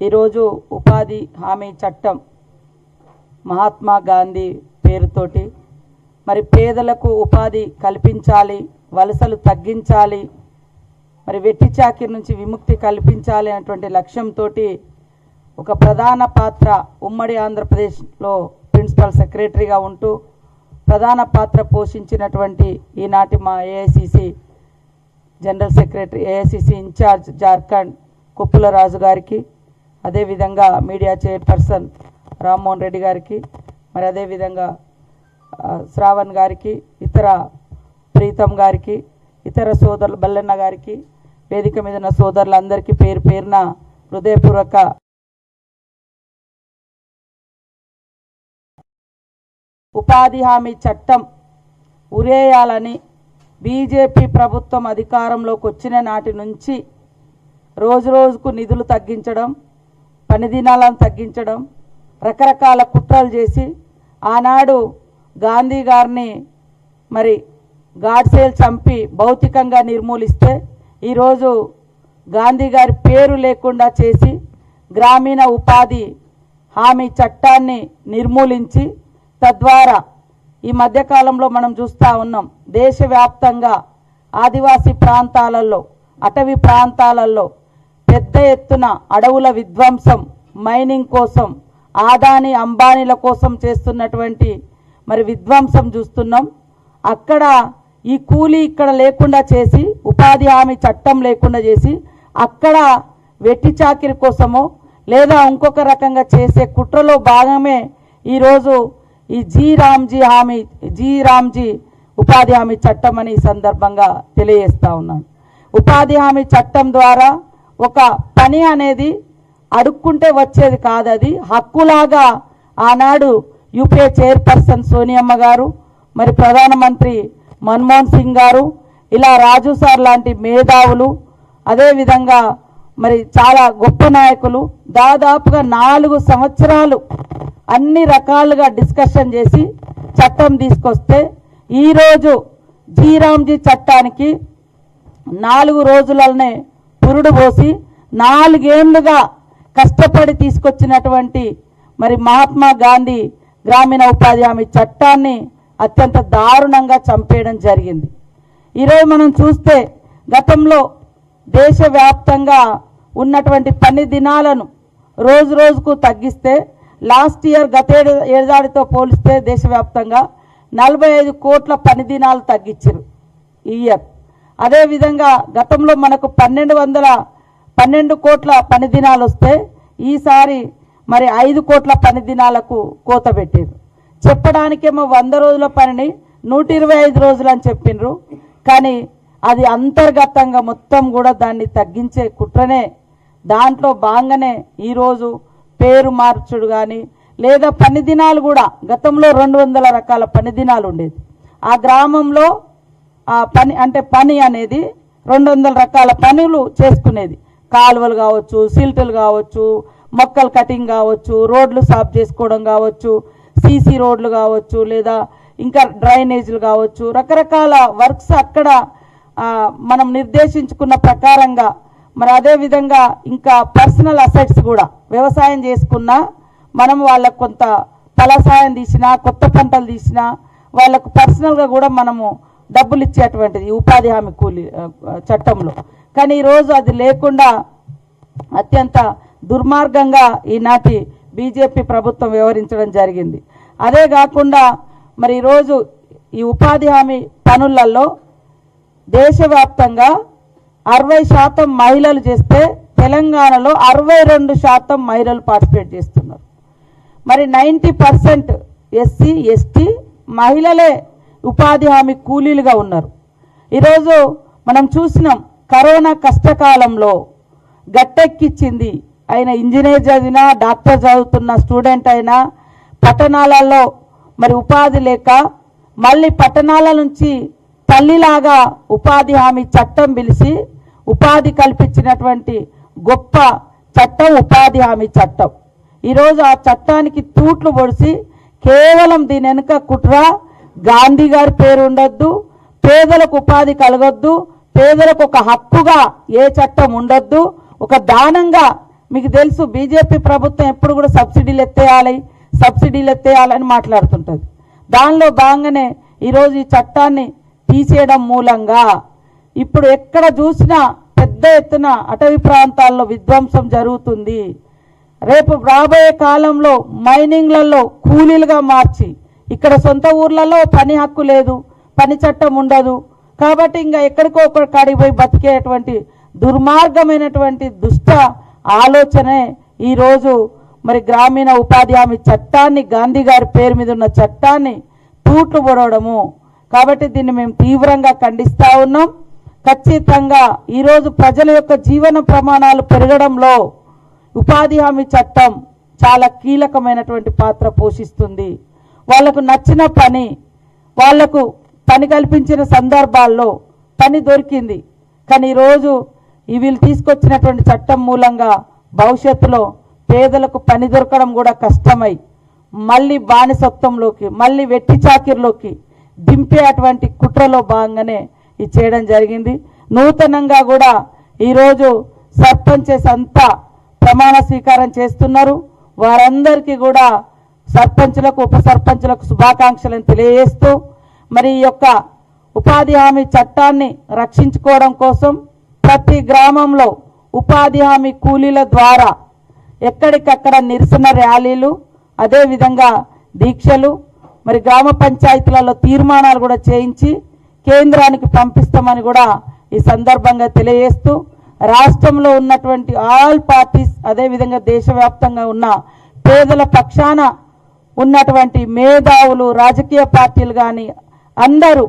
ఈరోజు ఉపాధి హామీ చట్టం మహాత్మా గాంధీ పేరుతోటి మరి పేదలకు ఉపాధి కల్పించాలి, వలసలు తగ్గించాలి, మరి వెట్టి చాకిరి నుంచి విముక్తి కల్పించాలి అనేటువంటి లక్ష్యంతో ఒక ప్రధాన పాత్ర ఉమ్మడి ఆంధ్రప్రదేశ్లో ప్రిన్సిపల్ సెక్రటరీగా ఉంటూ ప్రధాన పాత్ర పోషించినటువంటి ఈనాటి మా AICC general secretary, AICC incharge Jharkhand Kuppula Raju గారికి, అదేవిధంగా మీడియా చైర్పర్సన్ రామ్మోహన్ రెడ్డి గారికి, మరి అదేవిధంగా శ్రావణ్ గారికి, ఇతర ప్రీతం గారికి, ఇతర సోదరులు బల్లన్న గారికి, వేదిక మీద ఉన్న సోదరులందరికీ పేరు పేరున హృదయపూర్వక ఉపాధి హామీ చట్టం ఉరేయాలని బీజేపీ ప్రభుత్వం అధికారంలోకి వచ్చిన నాటి నుంచి రోజు రోజుకు నిధులు తగ్గించడం, పని దినాలను తగ్గించడం, రకరకాల కుట్రలు చేసి ఆనాడు గాంధీ గారిని మరి గాడ్సేల్ చంపి భౌతికంగా నిర్మూలిస్తే ఈరోజు గాంధీ గారి పేరు లేకుండా చేసి గ్రామీణ ఉపాధి హామీ చట్టాన్ని నిర్మూలించి తద్వారా ఈ మధ్యకాలంలో మనం చూస్తూ ఉన్నాం దేశవ్యాప్తంగా ఆదివాసీ ప్రాంతాలలో, అటవీ ప్రాంతాలలో పెద్ద ఎత్తున అడవుల విధ్వంసం, మైనింగ్ కోసం, ఆదాని అంబానీల కోసం చేస్తున్నటువంటి మరి విధ్వంసం చూస్తున్నాం. అక్కడ ఈ కూలీ ఇక్కడ లేకుండా చేసి, ఉపాధి హామీ చట్టం లేకుండా చేసి అక్కడ వెట్టి చాకిరి కోసమో లేదా ఇంకొక రకంగా చేసే కుట్రలో భాగమే ఈరోజు ఈ జీ రామ్జీ ఉపాధి హామీ చట్టం అని ఈ సందర్భంగా తెలియజేస్తా ఉన్నాను. ఉపాధి హామీ చట్టం ద్వారా ఒక పని అనేది అడుక్కుంటే వచ్చేది కాదు, అది హక్కులాగా ఆనాడు యూపీఏ చైర్పర్సన్ సోనియమ్మ గారు, మరి ప్రధానమంత్రి మన్మోహన్ సింగ్ గారు, ఇలా రాజు సార్ లాంటి మేధావులు, అదేవిధంగా మరి చాలా గొప్ప నాయకులు దాదాపుగా 4 సంవత్సరాలు అన్ని రకాలుగా డిస్కషన్ చేసి చట్టం తీసుకొస్తే ఈరోజు జీ రామ్జీ చట్టానికి 4 రోజులనే పురుడు పోసి 4 ఏళ్లుగా కష్టపడి తీసుకొచ్చినటువంటి మరి మహాత్మా గాంధీ గ్రామీణ ఉపాధి హామీ చట్టాన్ని అత్యంత దారుణంగా చంపేయడం జరిగింది. ఈరోజు మనం చూస్తే గతంలో దేశవ్యాప్తంగా ఉన్నటువంటి పని దినాలను రోజు రోజుకు తగ్గిస్తే లాస్ట్ ఇయర్ గత ఏడాదితో పోలిస్తే దేశవ్యాప్తంగా 45 కోట్ల పని దినాలు తగ్గించారు ఈ ఇయర్. అదేవిధంగా గతంలో మనకు 12 కోట్ల పని దినాలు వస్తే ఈసారి మరి 5 కోట్ల పని దినాలకు కోత పెట్టారు. చెప్పడానికేమో 100 రోజుల పనిని 125 రోజులు అని చెప్పిండ్రు, కానీ అది అంతర్గతంగా మొత్తం కూడా దాన్ని తగ్గించే కుట్రనే. దాంట్లో భాగంగానే ఈరోజు పేరు మార్చుడు కానీ లేదా పని దినాలు కూడా గతంలో 200 రకాల పని దినాలు ఉండేది. ఆ గ్రామంలో ఆ పని అనేది 200 రకాల పనులు చేసుకునేది. కాలువలు కావచ్చు, సిల్టులు కావచ్చు, మొక్కలు కటింగ్ కావచ్చు, రోడ్లు సాఫ్ చేసుకోవడం కావచ్చు, సీసీ రోడ్లు కావచ్చు, లేదా ఇంకా డ్రైనేజీలు కావచ్చు, రకరకాల వర్క్స్ అక్కడ మనం నిర్దేశించుకున్న ప్రకారంగా. మరి అదేవిధంగా ఇంకా పర్సనల్ అసెట్స్ కూడా వ్యవసాయం చేసుకున్నా మనం వాళ్ళకు కొంత ఫలసాయం తీసినా, కొత్త పంటలు తీసినా వాళ్ళకు పర్సనల్గా కూడా మనము డబ్బులు ఇచ్చేటువంటిది ఉపాధి హామీ కూలీ చట్టంలో. కానీ ఈరోజు అది లేకుండా అత్యంత దుర్మార్గంగా ఈనాటి బీజేపీ ప్రభుత్వం వ్యవహరించడం జరిగింది. అదే కాకుండా మరి ఈరోజు ఈ ఉపాధి హామీ పనులలో దేశవ్యాప్తంగా 60% మహిళలు చేస్తే తెలంగాణలో 62% మహిళలు పార్టిసిపేట్ చేస్తున్నారు. మరి 90% ఎస్సీ ఎస్టీ మహిళలే ఉపాధి హామీ కూలీలుగా ఉన్నారు. ఈరోజు మనం చూసినాం కరోనా కష్టకాలంలో గట్టెక్కిచ్చింది. ఆయన ఇంజనీర్ చదివినా, డాక్టర్ చదువుతున్న స్టూడెంట్ అయినా పట్టణాలలో మరి ఉపాధి లేక మళ్ళీ పట్టణాల నుంచి తల్లిలాగా ఉపాధి హామీ చట్టం పిలిచి ఉపాధి కల్పించినటువంటి గొప్ప చట్టం ఉపాధి హామీ చట్టం. ఈరోజు ఆ చట్టానికి తూట్లు పొడిచి కేవలం దీని వెనుక కుట్ర, గాంధీ గారి పేరు ఉండొద్దు, పేదలకు ఉపాధి కలగొద్దు, పేదలకు ఒక హక్కుగా ఏ చట్టం ఉండొద్దు, ఒక దానంగా మీకు తెలుసు బీజేపీ ప్రభుత్వం ఎప్పుడు కూడా సబ్సిడీలు ఎత్తేయాలని మాట్లాడుతుంటుంది. దానిలో భాగంగానే ఈరోజు ఈ చట్టాన్ని తీసేయడం మూలంగా ఇప్పుడు ఎక్కడ చూసినా పెద్ద ఎత్తున అటవీ ప్రాంతాల్లో విధ్వంసం జరుగుతుంది. రేపు రాబోయే కాలంలో మైనింగ్లలో కూలీలుగా మార్చి ఇక్కడ సొంత ఊర్లలో పని హక్కు లేదు, పని చట్టం ఉండదు. కాబట్టి ఇంకా ఎక్కడికో ఒకటి కాడికి పోయి బతికేటువంటి దుర్మార్గమైనటువంటి దుష్ట ఆలోచనే ఈరోజు మరి గ్రామీణ ఉపాధి హామీ చట్టాన్ని, గాంధీ గారి పేరు మీద ఉన్న చట్టాన్ని తూట్లు పొడవడము. కాబట్టి దీన్ని మేము తీవ్రంగా ఖండిస్తూ ఉన్నాం. ఖచ్చితంగా ఈరోజు ప్రజల యొక్క జీవన ప్రమాణాలు పెరగడంలో ఉపాధి హామీ చట్టం చాలా కీలకమైనటువంటి పాత్ర పోషిస్తుంది. వాళ్లకు నచ్చిన పని, వాళ్లకు పని కల్పించిన సందర్భాల్లో పని దొరికింది. కానీ ఈరోజు వీళ్ళు తీసుకొచ్చినటువంటి చట్టం మూలంగా భవిష్యత్తులో పేదలకు పని దొరకడం కూడా కష్టమై మళ్ళీ బానిసత్వంలోకి, మళ్ళీ వెట్టి చాకిరిలోకి దింపే అటువంటి కుట్రలో భాగంగానే ఇది చేయడం జరిగింది. నూతనంగా కూడా ఈరోజు సర్పంచెస్ అంతా ప్రమాణ స్వీకారం చేస్తున్నారు. వారందరికీ కూడా సర్పంచులకు, ఉప సర్పంచులకు శుభాకాంక్షలను తెలియజేస్తూ మరి ఈ యొక్క ఉపాధి హామీ చట్టాన్ని రక్షించుకోవడం కోసం ప్రతి గ్రామంలో ఉపాధి హామీ కూలీల ద్వారా ఎక్కడికక్కడ నిరసన ర్యాలీలు, అదేవిధంగా దీక్షలు, మరి గ్రామ పంచాయతీలలో తీర్మానాలు కూడా చేయించి కేంద్రానికి పంపిస్తామని కూడా ఈ సందర్భంగా తెలియజేస్తూ రాష్ట్రంలో ఉన్నటువంటి ఆల్ పార్టీస్, అదేవిధంగా దేశవ్యాప్తంగా ఉన్న పేదల పక్షాన ఉన్నటువంటి మేధావులు, రాజకీయ పార్టీలు కానీ అందరూ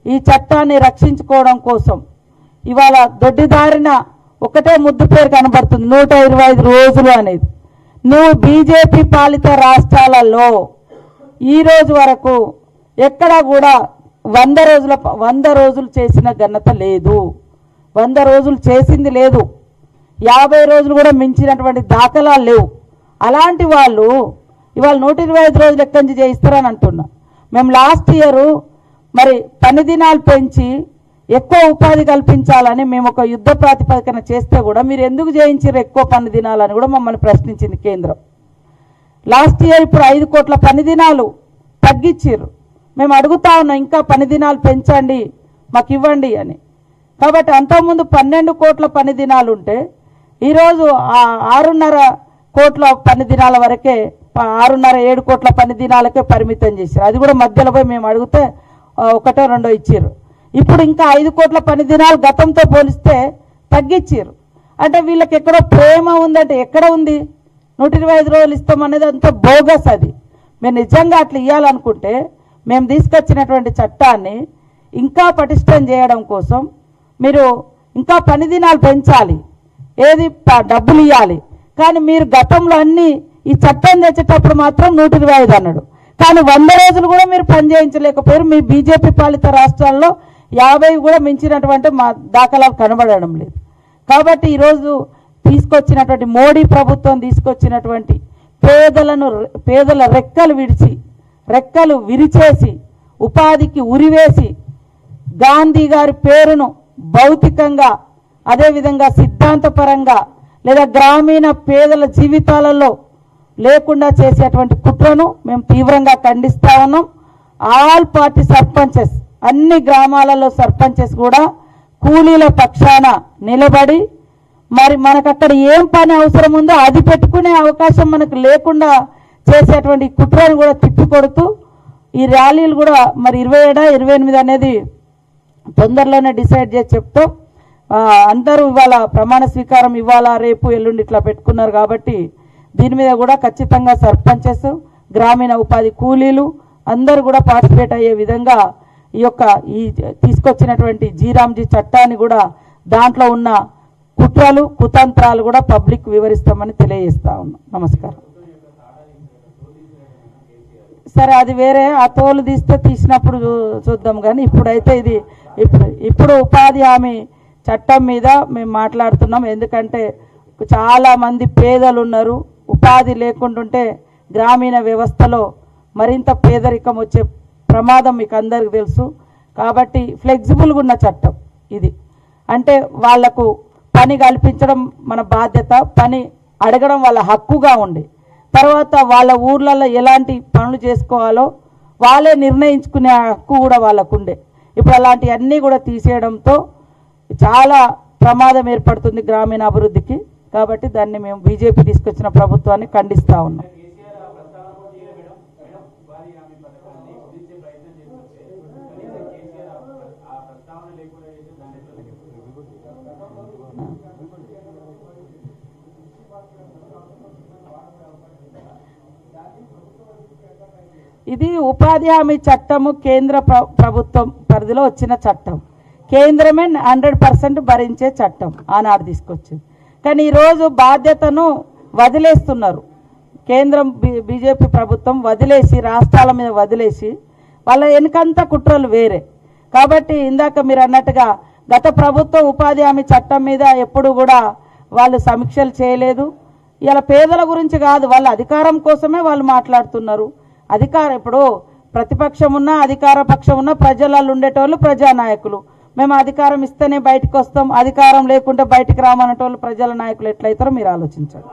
ఈ చట్టాన్ని రక్షించుకోవడం కోసం ఇవాళ దొడ్డిదారిన ఒకటే ముద్దు పేరు కనబడుతుంది, 125 రోజులు అనేది. నువ్వు బీజేపీ పాలిత రాష్ట్రాలలో ఈ రోజు వరకు ఎక్కడా కూడా 100 రోజులు చేసిన ఘనత లేదు. 100 రోజులు చేసింది లేదు. 50 రోజులు కూడా మించినటువంటి దాఖలాలు లేవు. అలాంటి వాళ్ళు ఇవాళ 125 రోజులు ఎక్కడి నుంచి చేయిస్తారని అంటున్నా. మేము లాస్ట్ ఇయర్ మరి పని దినాలు పెంచి ఎక్కువ ఉపాధి కల్పించాలని మేము ఒక యుద్ధ ప్రాతిపదికన చేస్తే కూడా మీరు ఎందుకు చేయించారు ఎక్కువ పని దినాలని కూడా మమ్మల్ని ప్రశ్నించింది కేంద్రం. లాస్ట్ ఇయర్ ఇప్పుడు 5 కోట్ల పని దినాలు తగ్గించారు. మేము అడుగుతా ఉన్నాం ఇంకా పని దినాలు పెంచండి, మాకు ఇవ్వండి అని. కాబట్టి అంతకుముందు 12 కోట్ల పని దినాలు ఉంటే ఈరోజు 6.5 కోట్ల పని దినాల వరకే, 6.5-7 కోట్ల పని దినాలకే పరిమితం చేశారు. అది కూడా మధ్యలో పోయి మేము అడిగితే 1-2 ఇచ్చారు. ఇప్పుడు ఇంకా 5 కోట్ల పని దినాలు గతంతో పోలిస్తే తగ్గించారు. అంటే వీళ్ళకి ఎక్కడో ప్రేమ ఉందంటే ఎక్కడ ఉంది? 125 రోజులు ఇస్తామనేది అంత బోగస్. అది మేము నిజంగా అట్లా ఇవ్వాలనుకుంటే మేము తీసుకొచ్చినటువంటి చట్టాన్ని ఇంకా పటిష్టం చేయడం కోసం మీరు ఇంకా పని దినాలు పెంచాలి, ఏది డబ్బులు ఇవ్వాలి. కానీ మీరు గతంలో అన్ని ఈ చట్టం తెచ్చేటప్పుడు మాత్రం 125 అన్నాడు. కానీ 100 రోజులు కూడా మీరు పని చేయించలేకపోయారు. మీ బీజేపీ పాలిత రాష్ట్రాల్లో 50 కూడా మించినటువంటి మా దాఖలాలు కనబడడం లేదు. కాబట్టి ఈరోజు తీసుకొచ్చినటువంటి మోడీ ప్రభుత్వం తీసుకొచ్చినటువంటి పేదల రెక్కలు విరిచేసి ఉపాధికి ఉరివేసి గాంధీ గారి పేరును భౌతికంగా, అదేవిధంగా సిద్ధాంతపరంగా లేదా గ్రామీణ పేదల జీవితాలలో లేకుండా చేసేటువంటి కుట్రను మేము తీవ్రంగా ఖండిస్తా ఉన్నాం. ఆల్ పార్టీ సర్పంచెస్, అన్ని గ్రామాలలో సర్పంచెస్ కూడా కూలీల పక్షాన నిలబడి మరి మనకు అక్కడ ఏం పని అవసరం ఉందో అది పెట్టుకునే అవకాశం మనకు లేకుండా చేసేటువంటి కుట్రను కూడా తిప్పికొడుతూ ఈ ర్యాలీలు కూడా మరి 27-28 అనేది తొందరలోనే డిసైడ్ చేసి చెప్తాం. అందరూ ఇవాళ ప్రమాణ స్వీకారం ఇవాళ రేపు ఎల్లుండి ఇట్లా పెట్టుకున్నారు. కాబట్టి దీని మీద కూడా ఖచ్చితంగా సర్పంచెస్, గ్రామీణ ఉపాధి కూలీలు అందరూ కూడా పార్టిసిపేట్ అయ్యే విధంగా ఈ తీసుకొచ్చినటువంటి జీరాంజీ చట్టాన్ని కూడా దాంట్లో ఉన్న కుట్రలు కుతంత్రాలు కూడా పబ్లిక్ వివరిస్తామని తెలియజేస్తా ఉన్నాం. నమస్కారం. సరే, అది వేరే, ఆ తోలు తీసినప్పుడు చూద్దాం. కానీ ఇప్పుడైతే ఇది ఇప్పుడు ఉపాధి హామీ చట్టం మీద మేము మాట్లాడుతున్నాం. ఎందుకంటే చాలామంది పేదలు ఉన్నారు, ఉపాధి లేకుంటుంటే గ్రామీణ వ్యవస్థలో మరింత పేదరికం వచ్చే ప్రమాదం మీకు అందరికీ తెలుసు. కాబట్టి ఫ్లెక్సిబుల్గా ఉన్న చట్టం ఇది. అంటే వాళ్లకు పని కల్పించడం మన బాధ్యత. పని అడగడం వాళ్ళ హక్కుగా ఉండే, తర్వాత వాళ్ళ ఊర్లలో ఎలాంటి పనులు చేసుకోవాలో వాళ్ళే నిర్ణయించుకునే హక్కు కూడా వాళ్ళకు ఉండే. ఇప్పుడు అలాంటివన్నీ కూడా తీసేయడంతో చాలా ప్రమాదం ఏర్పడుతుంది గ్రామీణ అభివృద్ధికి. కాబట్టి దాన్ని మేము బీజేపీ తీసుకొచ్చిన ప్రభుత్వాన్ని ఖండిస్తూ ఉన్నాం. ఇది ఉపాధి హామీ చట్టము కేంద్ర ప్రభుత్వం పరిధిలో వచ్చిన చట్టం. కేంద్రమే 100% భరించే చట్టం ఆనాడు తీసుకొచ్చింది. కానీ ఈరోజు బాధ్యతను వదిలేస్తున్నారు. కేంద్రం బీజేపీ ప్రభుత్వం వదిలేసి, రాష్ట్రాల మీద వదిలేసి, వాళ్ళ వెనుకంతా కుట్రలు వేరే. కాబట్టి ఇందాక మీరు అన్నట్టుగా గత ప్రభుత్వం ఉపాధి హామీ చట్టం మీద ఎప్పుడు కూడా వాళ్ళు సమీక్షలు చేయలేదు. ఇలా పేదల గురించి కాదు, వాళ్ళ అధికారం కోసమే వాళ్ళు మాట్లాడుతున్నారు. ఇప్పుడు ప్రతిపక్షం ఉన్నా అధికార పక్షం ఉన్నా ప్రజలలో ఉండేటోళ్ళు ప్రజానాయకులు. మేము అధికారం ఇస్తేనే బయటకు వస్తాం, అధికారం లేకుంటే బయటికి రామనేటోళ్ళు ప్రజల నాయకులు ఎట్లయితారో మీరు ఆలోచించండి.